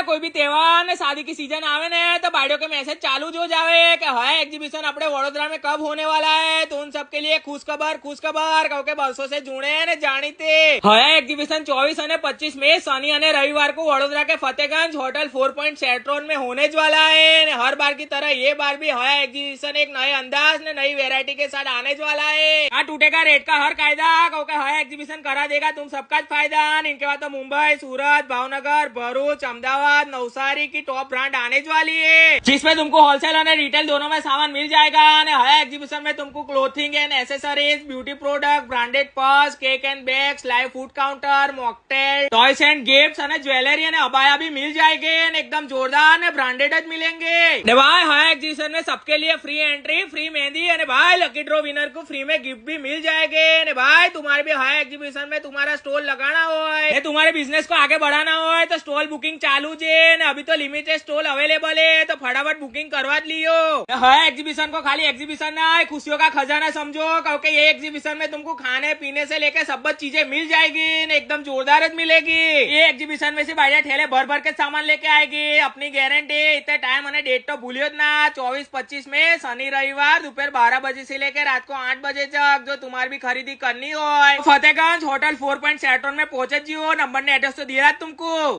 कोई भी त्योहार ने शादी की सीजन आवे ने तो बाड़ियों के मैसेज चालू जो जावे कि हाय एग्जीबिशन अपने वडोदरा में कब होने वाला है। तो उन सबके लिए खुश खबर कहूं के बरसों से जुड़े ने जानीते हाय एग्जीबिशन 24 और 25 में शनि और रविवार को वडोदरा के फतेहगंज होटल 4 पॉइंट सेट्रोन में होने वाला है। हर बार की तरह ये बार भी हाय एग्जीबिशन एक नए अंदाज ने नई वेरायटी के साथ आने वाला है। यहाँ टूटेगा रेट का हर कायदा कहूं के हाय एग्जीबिशन करा देगा तुम सबका फायदा। इनके बाद तो मुंबई, सूरत, भावनगर, भरूच, अहमदाबाद, नवसारी की टॉप ब्रांड आने वाली है, जिसमें तुमको होलसेल और रिटेल दोनों में सामान मिल जाएगा। हाय एग्जीबिशन में तुमको clothing and accessories, beauty product, branded purse, cake and bags, live food counter, mocktail, toys and gifts और ज्वेलरी और अबाया भी मिल जाएंगे। एकदम जोरदार ने ब्रांडेड मिलेंगे। भाई हाय एग्जीबिशन में सबके लिए फ्री एंट्री, फ्री मेहंदी और भाई लकी ड्रॉ विनर को फ्री में गिफ्ट भी मिल जाएंगे। भाई तुम्हारे भी हाय एग्जीबिशन में तुम्हारा स्टॉल लगाना हो, तुम्हारे बिजनेस को आगे बढ़ाना हो तो स्टॉल बुकिंग चालू है। अभी तो लिमिटेड स्टॉल अवेलेबल है तो फटाफट बुकिंग करवा लियो। हाय एग्जीबिशन को खाली एग्जीबिशन ना है, खुशियों का खजाना समझो क्योंकि ये एग्जीबिशन में तुमको खाने पीने से लेकर सब चीजें मिल जाएगी, एकदम जोरदार मिलेगी। ये एग्जीबिशन में से बढ़िया ठेले भर भर के सामान लेके आएगी, अपनी गारंटी। इतने टाइम और डेट तो भूलियो ना, 24-25 में शनि रविवार दोपहर 12 बजे से लेकर रात को 8 बजे तक जो तुम्हारी भी खरीदी करनी हो फतेहगंज होटल 4 पॉइंट सेट्रोन में पहुंचे जियो। नंबर ने एड्रेस तो दिया तुमको।